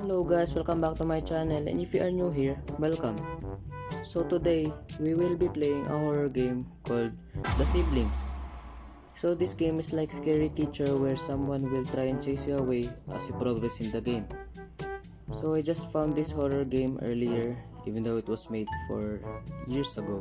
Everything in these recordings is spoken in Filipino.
Hello guys, welcome back to my channel, and if you are new here, welcome. So today, we will be playing a horror game called The Siblings. So this game is like Scary Teacher where someone will try and chase you away as you progress in the game. So I just found this horror game earlier, even though it was made for years ago.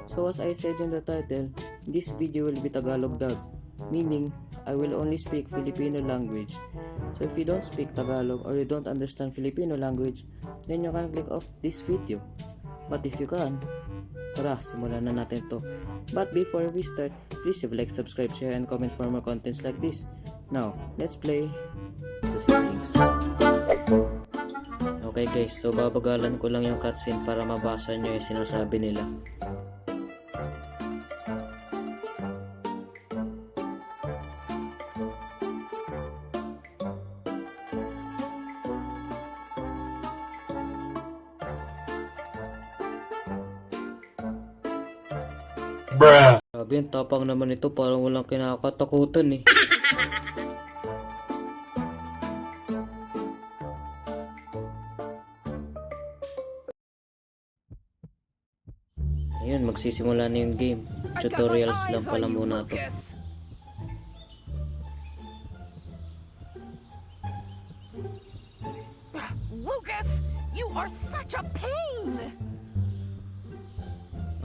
So as I said in the title, this video will be Tagalog dub, meaning I will only speak Filipino language. So if you don't speak Tagalog or you don't understand Filipino language, then you can click off this video. But if you can, tara, simulan na natin to. But before we start, please like, subscribe, share, and comment for more contents like this. Now, let's play The Siblings. Okay guys, so babagalan ko lang yung cutscene para mabasa nyo yung sinasabi nila. Bruh. Grabe, ang tapang naman ito, parang walang kinakatakutan eh. Ayun, magsisimula na yung game. Tutorials lang pala muna to. Lucas, you are such a pain!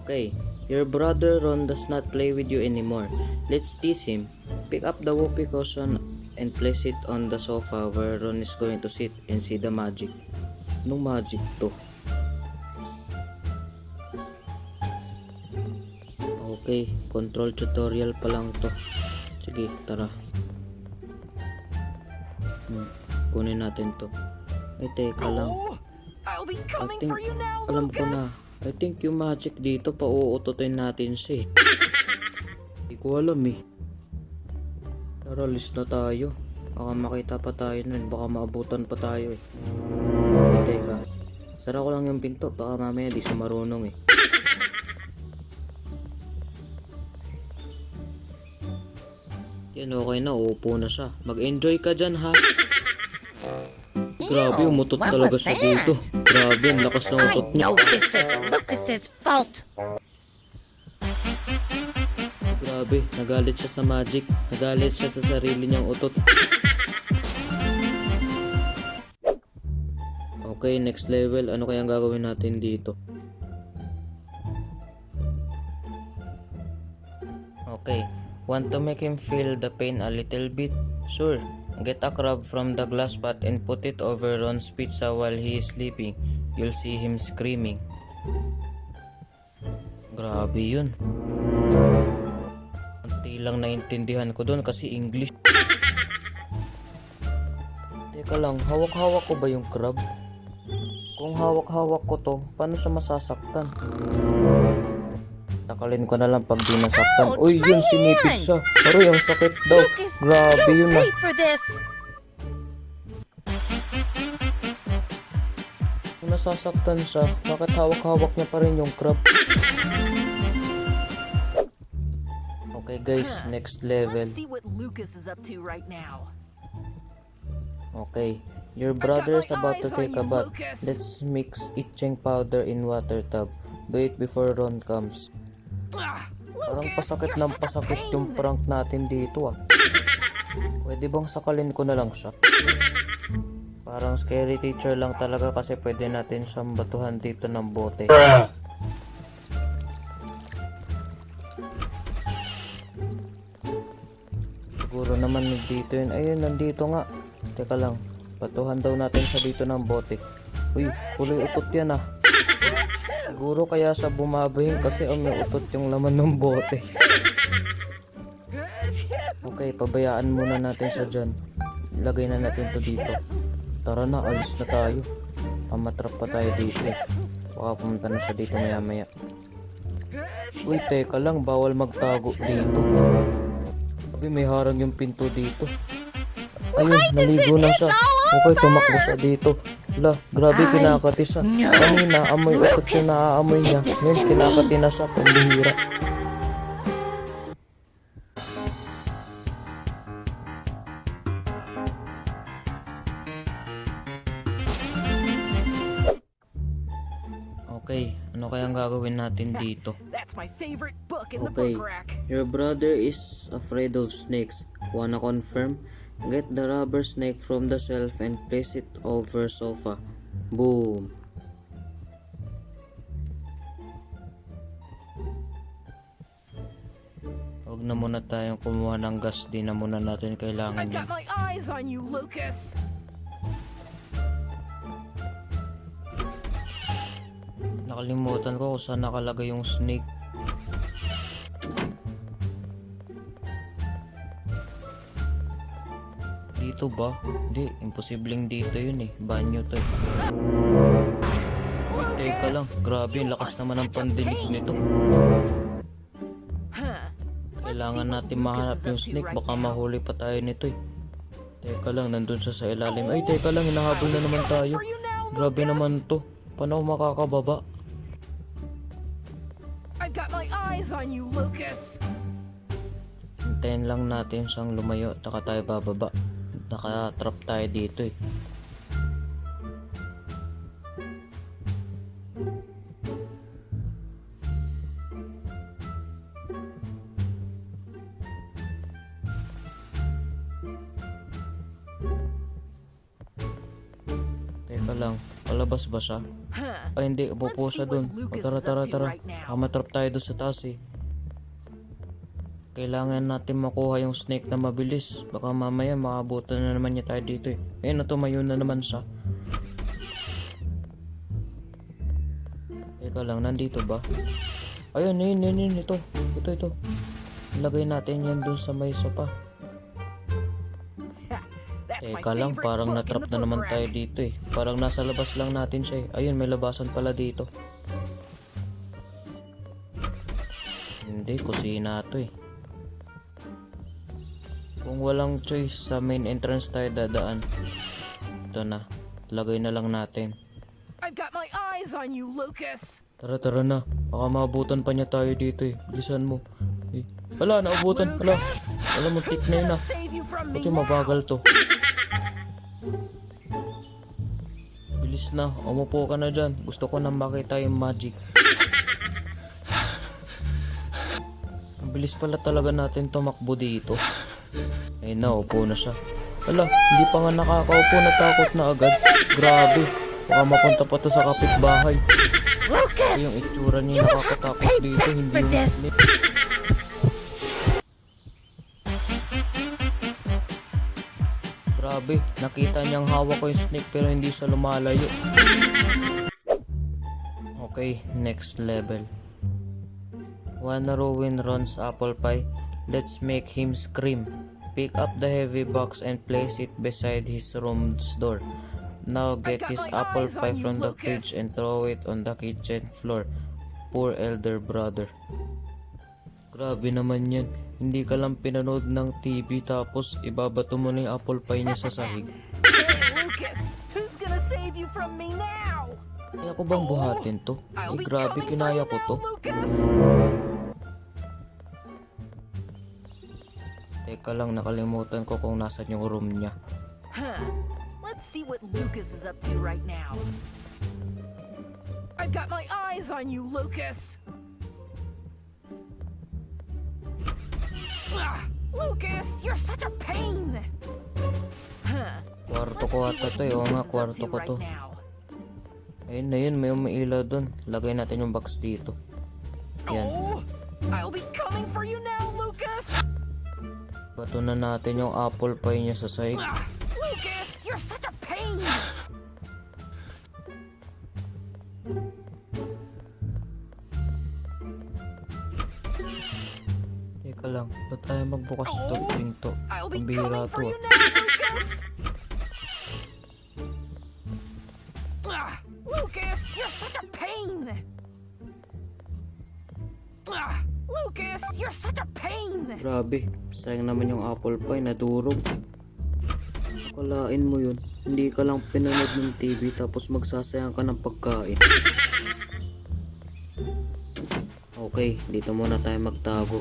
Okay, your brother Ron does not play with you anymore. Let's tease him. Pick up the whoopee cushion and place it on the sofa where Ron is going to sit and see the magic. Anong magic to? Okay, control tutorial pa lang to. Sige, tara. Kunin natin to. Ay, teka lang. I'll be I coming think, for you now, alam ko na. Lucas. I think yung magic dito, pauutotin natin siya eh. Hindi ko alam eh. Tara, list na tayo. Baka makita pa tayo nun. Baka maabutan pa tayo eh. Okay, teka. Sara ko lang yung pinto. Baka mamaya di siya marunong eh. Yan, okay na. Uupo na siya. Mag-enjoy ka dyan ha. Grabe, umutot what talaga was siya that? dito. Grabe, ang lakas ng I utot niya. know this is Lucas's fault. Grabe, nagalit siya sa magic. Nagalit siya sa sarili niyang utot. Okay, next level. Ano kaya ang gagawin natin dito? Okay, want to make him feel the pain a little bit? Sure. Get a crab from the glass pot and put it over Ron's pizza while he is sleeping. You'll see him screaming. Grabe yun. Kunti lang naintindihan ko doon kasi English. Teka lang, hawak-hawak ko ba yung crab? Kung hawak-hawak ko to, paano siya masasaktan? Takalin ko na lang pag di nasaktan. Uy, yun, sinipit siya. Pero yung sakit daw. Grabe yun ah. Pay for this. Kung nasasaktan siya, bakit hawak-hawak niya pa rin yung crab? Okay guys, next level. Let's see what Lucas is up to right now. Okay, your brother is about to eyes on take a you, bath. Lucas. Let's mix itching powder in water tub. Do it before Ron comes. Parang pasakit ng pasakit yung prank natin dito ah. Pwede bang sakalin ko na lang siya? Parang Scary Teacher lang talaga kasi pwede natin siyang batuhan dito ng bote. Bruh. Siguro naman dito yun. Ayun, nandito nga. Teka lang, batuhan daw natin siya dito ng bote. Uy, kulay utot yan ah. Siguro kaya siya bumabahin kasi may utot yung laman ng bote. Okay, pabayaan muna natin siya dyan. Ilagay na natin to dito. Tara na, alis na tayo. Pamatrap pa tayo dito eh. Baka pumunta na siya dito maya maya. Uy, teka lang, bawal magtago dito. Sabi, may harang yung pinto dito. Ayun, naligo na siya. Okay, tumakbo siya dito. Wala, grabe kinakati siya. Kanina, amoy utot yung naaamoy niya. Ngayon, kinakati na siya. Pambihira. Okay, ano kayang gagawin natin dito? That's my favorite book in the Okay, book rack. your brother is afraid of snakes. Wanna confirm? Get the rubber snake from the shelf and place it over sofa. Boom! Huwag na muna tayong kumuha ng gas, di na muna natin kailangan I've yan. got my eyes on you, Lucas. Nakalimutan ko kung saan nakalagay yung snake. Dito ba? Hindi, imposibleng dito yun eh. Banyo to eh. Uy, teka lang. Grabe, ang lakas naman ng pandinig nito. Huh. Kailangan natin mahanap yung snake. Baka mahuli pa tayo nito eh. Teka lang, nandun siya sa ilalim. Ay, teka lang, hinahabol na naman tayo. Grabe naman to. Paano ako makakababa? I've got my eyes on you, Lucas. Hintayin lang natin siyang lumayo. Taka tayo bababa. Nakatrap tayo dito eh. Teka lang, palabas ba siya? Huh. Ay hindi, upo siya dun. O, tara, tara, tara. Matrap tayo dun sa taas eh. Kailangan natin makuha yung snake na mabilis. Baka mamaya makabutan na naman niya tayo dito eh. Ayun, tumayo na naman siya. Teka lang, nandito ba? Ayun, yun, ito. Ito. Ilagay natin yan dun sa may sopa. That's my Teka lang, favorite parang book in natrap the na book naman rack. tayo dito eh. Parang nasa labas lang natin siya eh. Ayun, may labasan pala dito. Hindi, kusina to eh. Kung walang choice, sa main entrance tayo dadaan. Ito na, lagay na lang natin. I've got my eyes on you, Lucas. Tara na, baka maabutan pa niya tayo dito eh. Bilisan mo. Eh, wala, naubutan. Wala, Lucas, wala mo, tik na yun ah. save you from me Kasi now. mabagal to. Bilis na, umupo ka na dyan. Gusto ko na makita yung magic. Ang bilis pala talaga natin tumakbo dito. Ayun na, upo na siya. Ala, hindi pa nga nakakaupo, natakot na agad. Grabe, baka mapunta pa to sa kapitbahay. Ito yung itsura niya yung nakakatakot dito, hindi yung snake. Grabe, nakita niyang hawak ko yung snake pero hindi siya lumalayo. Okay, next level. Wanna ruin Ron's apple pie? Let's make him scream. Pick up the heavy box and place it beside his room's door. Now get got his my apple eyes on pie you, from the Lucas. fridge and throw it on the kitchen floor. Poor elder brother. Grabe naman yan. Hindi ka lang pinanood ng TV tapos ibabato mo na yung apple pie niya sa sahig. Hey, Lucas, who's gonna save you from me now? Kaya ko bang buhatin to? I'll Eh be grabe, coming kinaya for ko you to. now, Lucas. Teka lang, nakalimutan ko kung nasan yung room niya. Huh. Let's see what Lucas is up to right now. I've got my eyes on you, Lucas. Lucas, you're such a pain. Huh. Kwarto ko Let's see ata what to eh. Oo nga, Lucas is up kwarto to ko right to. now. Ayun na yun, may umiilaw dun. Lagay natin yung box dito. Yan. Oh, I'll be coming for you now, Lucas. Bato na natin yung apple pie niya sa sahig. Lucas, you're such a pain. Teka lang, ba't tayo magbukas ito? Pinto. I'll be Ang bihira coming for to you ah. now, Lucas. Lucas, you're such a pain. Lucas, you're such a pain. Grabe, sayang naman yung apple pie, nadurog. Kalain mo yun. Hindi ka lang pinanood ng TV tapos magsasayang ka ng pagkain. Okay, dito muna tayo magtago.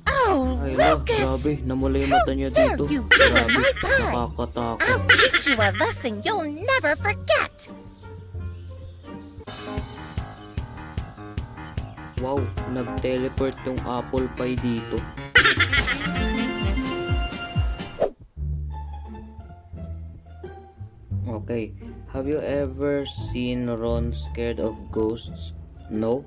Oh, Ay la, Lucas! Grabe, namula yung mata niya Dare dito. you ruin Grabe, my pie! nakakatakot. I'll teach you a lesson you'll never forget! Wow, nag-teleport yung apple pie dito. Okay, have you ever seen Ron scared of ghosts? No?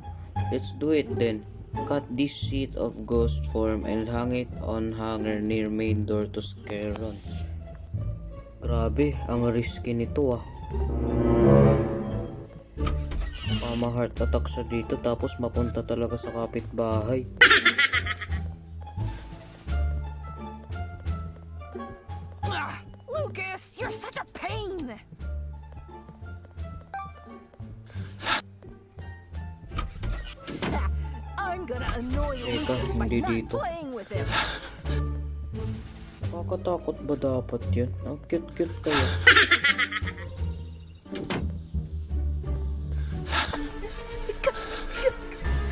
Let's do it then. Cut this sheet of ghost form and hang it on hanger near main door to scare Ron. Grabe, ang risky nito ah. Mama heart attack siya dito tapos mapunta talaga sa kapitbahay. Ugh, Lucas, you're such a pain. I'm gonna annoy Teka, Lucas by hindi not dito. playing with him. Nakakatakot ba dapat yun? Ang cute-cute kayo.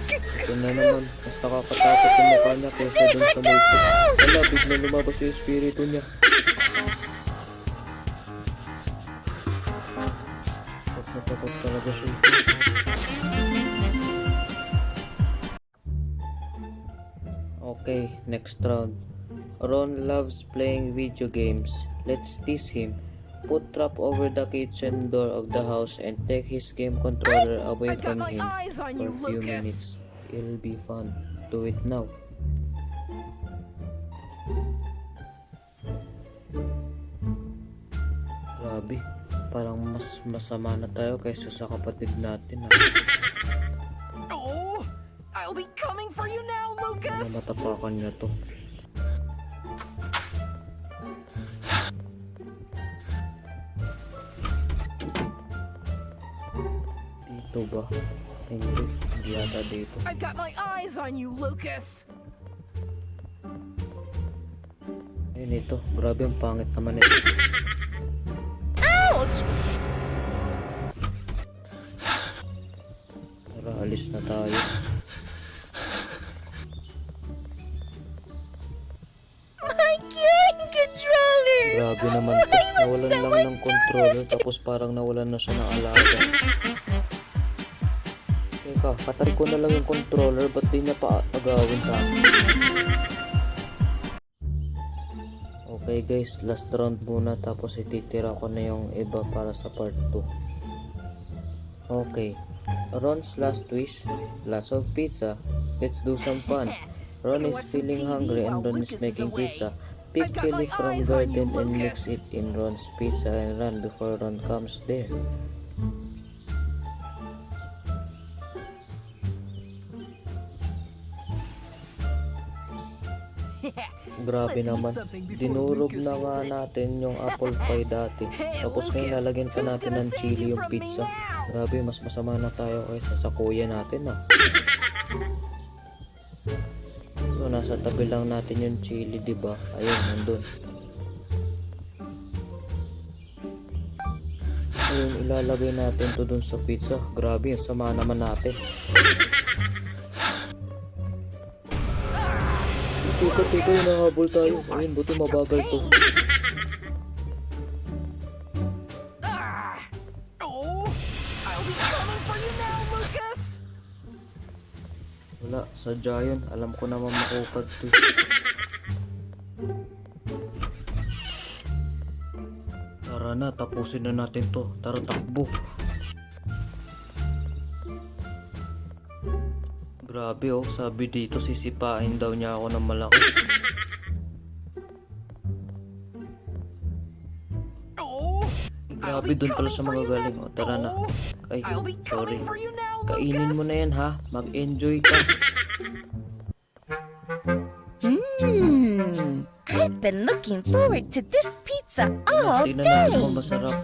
Ito na naman, mas nakakatakot yung mukha niya kaysa dun sa multo. Wala, biglang lumabas yung espiritu niya. Takot na takot talaga siya. Okay, next round. Ron loves playing video games. Let's tease him. Put trap over the kitchen door of the house and take his game controller away I've got from my him eyes on for you, a few Lucas. minutes. It'll be fun. Do it now. Grabe, parang mas masama na tayo kaysa sa kapatid natin ah. Oh, I'll be coming for you now, Na Lucas. matapakan niya to. Dito ba? Hindi yata dito. I've got my eyes on you, Lucas. Ayun ito, grabe ang pangit naman ito. Ouch! Tara, alis na tayo. I can't control it! Grabe naman to. Nawalan lang ng controller tapos parang nawalan na siya ng alaga. Teka, katry ko na lang yung controller, ba't di niya pa agawin sa akin? Okay guys, last round muna tapos ititira ko na yung iba para sa part 2. Okay, Ron's last wish, lots of pizza. Let's do some fun. Ron is feeling hungry and Ron is making pizza. Pick chili from garden and mix it in Ron's pizza and run before Ron comes there. Grabe naman, dinurog na nga natin yung apple pie dati. Tapos ngayon lalagyan pa natin ng chili yung pizza. Grabe, mas masama na tayo kaysa sa kuya natin ah. So nasa tabi lang natin yung chili, di ba? Ayun, nandun. Ayun, ilalagay natin to dun sa pizza. Grabe, ang sama naman natin. Teka, nahabol tayo. Ayun, buti mabagal to. Ah! Oh, I'll be coming for you now, Lucas. Wala, sadya yun. Alam ko naman makupad to. Tara na, tapusin na natin to. Tara, takbo. Grabe oh, sabi dito sisipain daw niya ako ng malakas. Oh, Grabe dun pala sa mga galing. O tara na. Ay, I'll be sorry. coming for you now, Kainin mo Lucas. na yan ha. Mag-enjoy ka. I've been looking forward to this pizza all Tingnan day! natin kung masarap.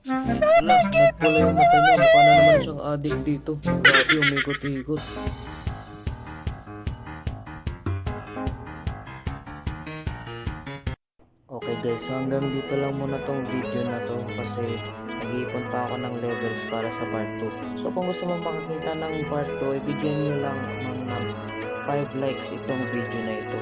Wala, nagpula yung mata niya. Mukha na naman siyang addict dito. Grabe, umikot-ikot. Okay guys, hanggang dito lang muna tong video na to kasi mag-iipon pa ako ng levels para sa part 2. So kung gusto mong makakita ng part 2, ibigyan nyo lang ng 5 likes itong video na ito.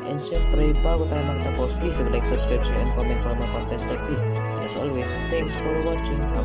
And syempre, bago tayo magtapos, please like, subscribe, share, and comment for more contents like this. And as always, thanks for watching. Have a